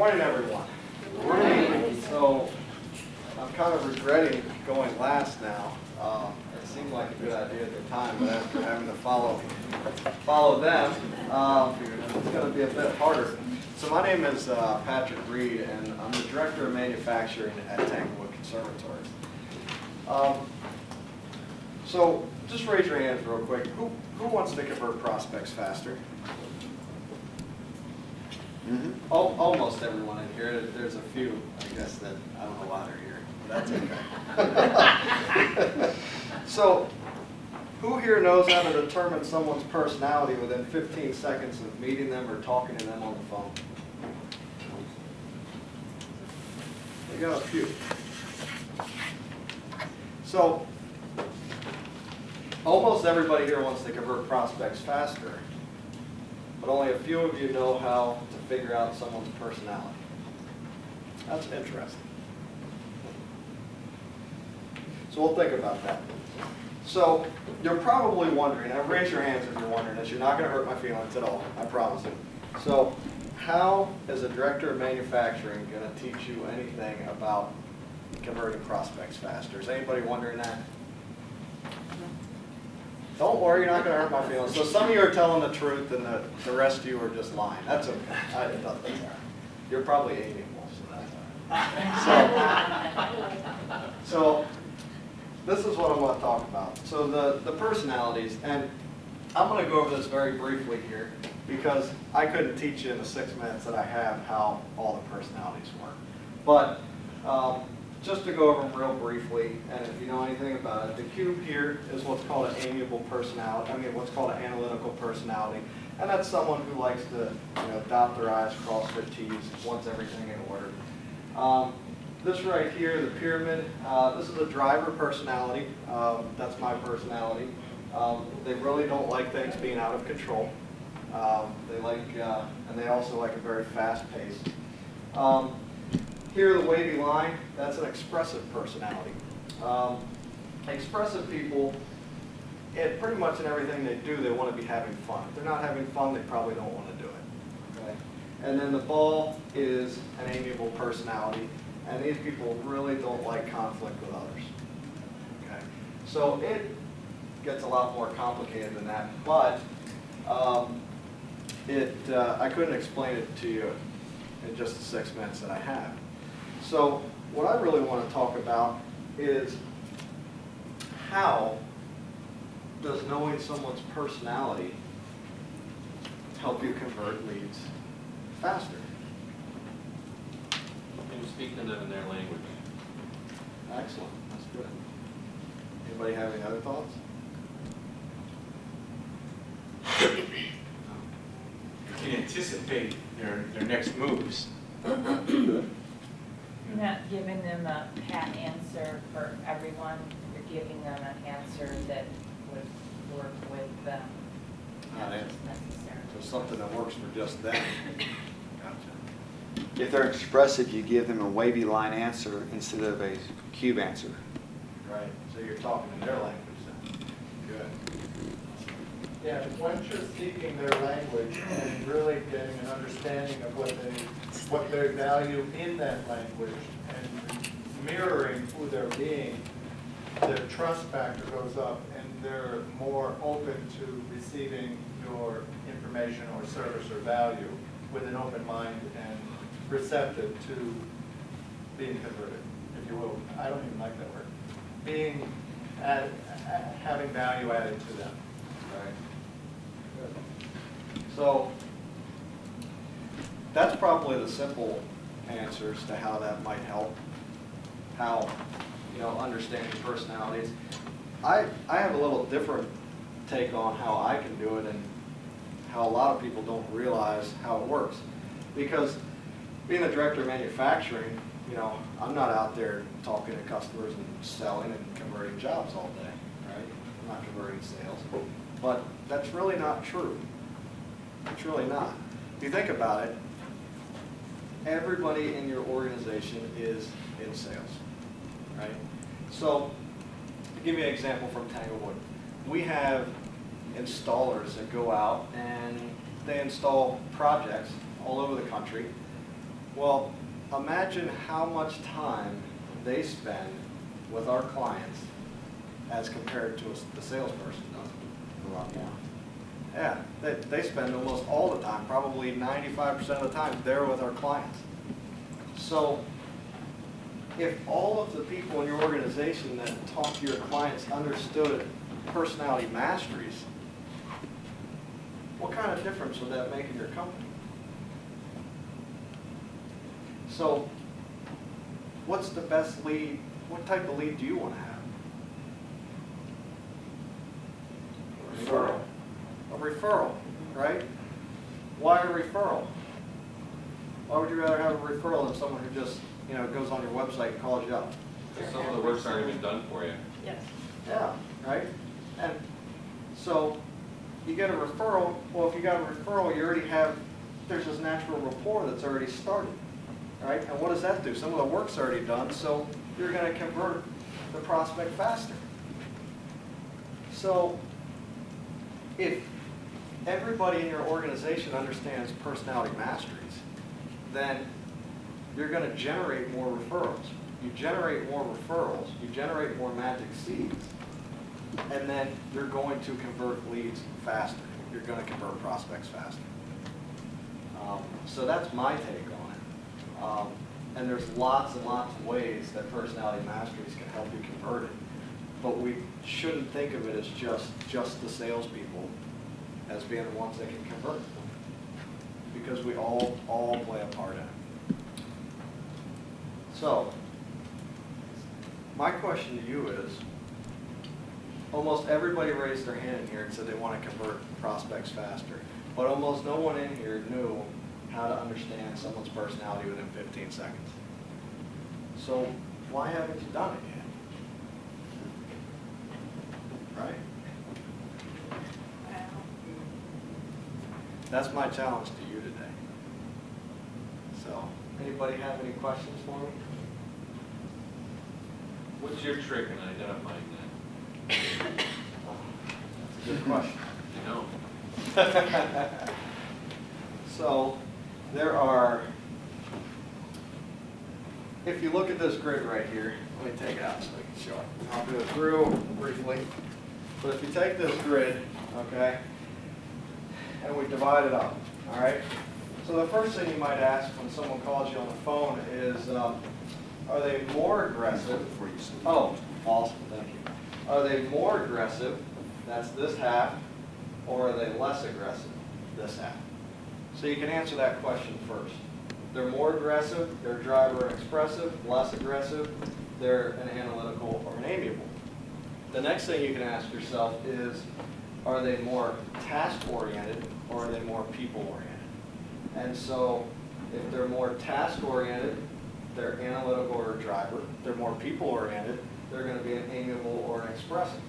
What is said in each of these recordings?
morning, everyone. Good morning. So, I'm kind of regretting going last now. It seemed like a good idea at the time, but after having to follow them, it's going to be a bit harder. So my name is Patrick Reed, and I'm the Director of Manufacturing at Tanglewood Conservatory. So just raise your hands real quick. Who wants to convert prospects faster? Mm-hmm. Almost everyone in here. There's a few, I guess, that I don't know why they're here, but that's okay. So, who here knows how to determine someone's personality within 15 seconds of meeting them or talking to them on the phone? We got a few. So, almost everybody here wants to convert prospects faster, but only a few of you know how to figure out someone's personality. That's interesting. So we'll think about that. So you're probably wondering, and raise your hands if you're wondering this, you're not going to hurt my feelings at all, I promise you. So how is a director of manufacturing going to teach you anything about converting prospects faster? Is anybody wondering that? Don't worry, you're not going to hurt my feelings. So some of you are telling the truth and the rest of you are just lying. That's okay. It doesn't matter. You're probably amiable, so that's all right. So this is what I want to talk about. So the personalities, and I'm going to go over this very briefly here because I couldn't teach you in the 6 minutes that I have how all the personalities work. But just to go over them real briefly, and if you know anything about it, the cube here is what's called an amiable personality. What's called an analytical personality, and that's someone who likes to, dot their I's, cross their T's, wants everything in order. This right here, the pyramid, this is a driver personality. That's my personality. They really don't like things being out of control. They like, and they also like a very fast pace. Here, the wavy line, that's an expressive personality. Expressive people, pretty much in everything they do, they want to be having fun. If they're not having fun, they probably don't want to do it. Okay? And then the ball is an amiable personality, and these people really don't like conflict with others. Okay? So it gets a lot more complicated than that, but I couldn't explain it to you in just the 6 minutes that I have. So what I really want to talk about is how does knowing someone's personality help you convert leads faster? And speak to them in their language. Excellent. That's good. Anybody have any other thoughts? You can anticipate their next moves. Good. You're not giving them a pat answer for everyone. You're giving them an answer that would work with them. Not Not it. just necessarily. So something that works for just them. Gotcha. If they're expressive, you give them a wavy line answer instead of a cube answer. Right. So you're talking in their language then. Good. Yeah, once you're speaking their language and really getting an understanding of what they value in that language and mirroring who they're being, their trust factor goes up and they're more open to receiving your information or service or value with an open mind and receptive to being converted, if you will. I don't even like that word. Having value added to them. Right. So that's probably the simple answers to how that might help. How, understanding personalities. I have a little different take on how I can do it and how a lot of people don't realize how it works. Because being a director of manufacturing, I'm not out there talking to customers and selling and converting jobs all day, right? I'm not converting sales. But that's really not true. It's really not. If you think about it, everybody in your organization is in sales, right? So, to give you an example from Tanglewood, we have installers that go out and they install projects all over the country. Well, imagine how much time they spend with our clients as compared to the salesperson does. A lot more. Yeah, they spend almost all the time, probably 95% of the time, there with our clients. So if all of the people in your organization that talk to your clients understood personality masteries, what kind of difference would that make in your company? So what's the best lead? What type of lead do you want to have? Referral. A referral, right? Why a referral? Why would you rather have a referral than someone who just, goes on your website and calls you up? Because some of the work's already been done for you. Yes. Yeah, right? And so you get a referral. Well, if you got a referral, you already have, there's this natural rapport that's already started, right? And what does that do? Some of the work's already done, so you're going to convert the prospect faster. So if everybody in your organization understands personality masteries, then you're going to generate more referrals. You generate more referrals, you generate more magic seeds, and then you're going to convert leads faster. You're going to convert prospects faster. So that's my take on it. And there's lots and lots of ways that personality masteries can help you convert it. But we shouldn't think of it as just the salespeople as being the ones that can convert. Because we all play a part in it. So, my question to you is, almost everybody raised their hand in here and said they want to convert prospects faster. But almost no one in here knew how to understand someone's personality within 15 seconds. So, why haven't you done it yet? Right? That's my challenge to you today. So, anybody have any questions for me? What's your trick in identifying that? That's a good question. You know? So, there are, if you look at this grid right here, let me take it out so I can show it. I'll do it through briefly. But if you take this grid, okay, and we divide it up, all right? So the first thing you might ask when someone calls you on the phone is, are they more aggressive? Oh, awesome, thank you. Are they more aggressive, that's this half, or are they less aggressive, this half? So you can answer that question first. They're more aggressive, they're driver and expressive, less aggressive, they're an analytical or an amiable. The next thing you can ask yourself is, are they more task-oriented or are they more people-oriented? And so if they're more task-oriented, they're analytical or a driver. If they're more people-oriented, they're going to be an amiable or an expressive.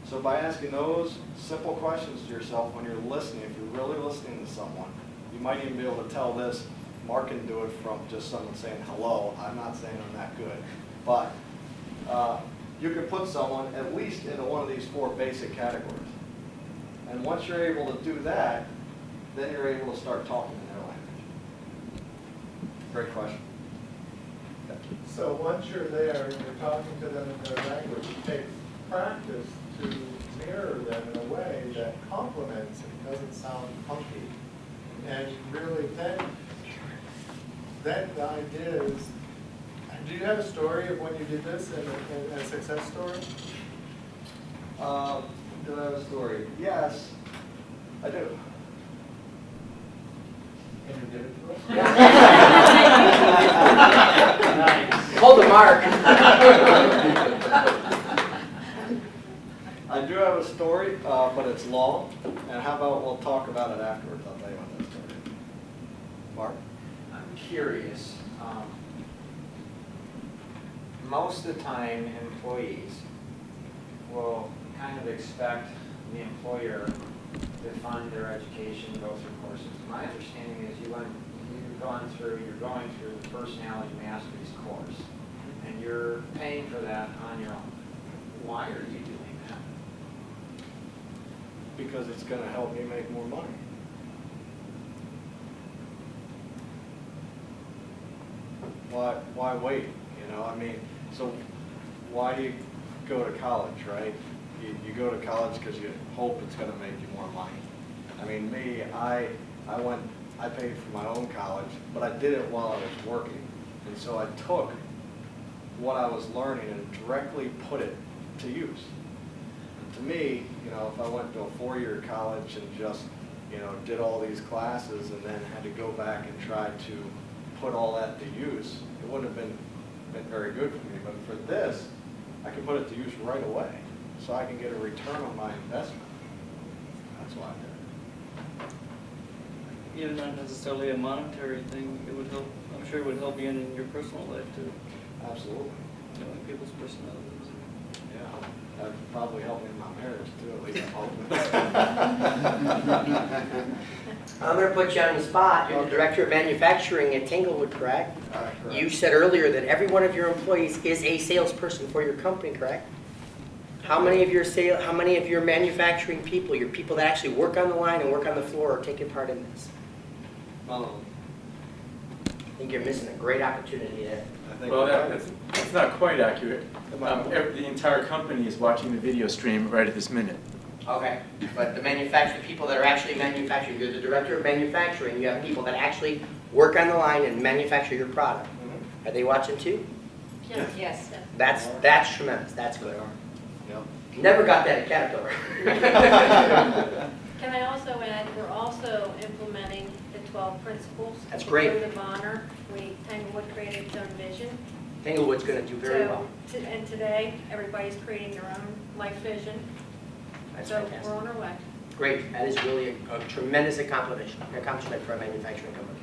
So by asking those simple questions to yourself when you're listening, if you're really listening to someone, you might even be able to tell this. Mark can do it from just someone saying hello. I'm not saying I'm that good. But you can put someone at least into one of these 4 basic categories. And once you're able to do that, then you're able to start talking in their language. Great question. So once you're there and you're talking to them in their language, it takes practice to mirror them in a way that complements and doesn't sound funky. And really then the idea is, do you have a story of when you did this and a success story? Do I have a story? Yes, I do. Can you give it to us? Hold the mark. I do have a story, but it's long. And how about we'll talk about it afterwards? I'll tell you what that story is. Mark? I'm curious. Most of the time, employees will kind of expect the employer to fund their education, go through courses. My understanding is you're going through the Personality Masteries course, and you're paying for that on your own. Why are you doing that? Because it's going to help me make more money. why wait? You know, I mean, so why do you go to college, right? You go to college because you hope it's going to make you more money. I mean, me, I paid for my own college, but I did it while I was working. And so I took what I was learning and directly put it to use. To me, you know, if I went to a 4-year college and just, you know, did all these classes and then had to go back and try to put all that to use, it wouldn't have been very good for me. But for this, I can put it to use right away, so I can get a return on my investment. That's why I did it. Even not necessarily a monetary thing, it would help, I'm sure it would help you in your personal life too, Absolutely. knowing people's personalities. Yeah, that'd probably help me in my marriage too, at least I'm hoping. I'm going to put you on the spot. You're the director of manufacturing at Tanglewood, correct? Correct. You said earlier that every one of your employees is a salesperson for your company, correct? How many of your manufacturing people, your people that actually work on the line and work on the floor, are taking part in this? Well, I think you're missing a great opportunity there. I think Well, you're right. that's not quite accurate. Come on. The entire company is watching the video stream right at this minute. Okay, but the manufacturing people that are actually manufacturing, you're the director of manufacturing, you have people that actually work on the line and manufacture your product. Are they watching too? Yes. That's tremendous, that's good. Yep. Never got that at Caterpillar. Can I also add, we're also implementing the 12 principles. That's great. Code of honor. Tanglewood created its own vision. Tanglewood's gonna do very well. And today, everybody's creating their own life vision. That's So fantastic. we're on our way. Great, that is really a tremendous accomplishment for a manufacturing company.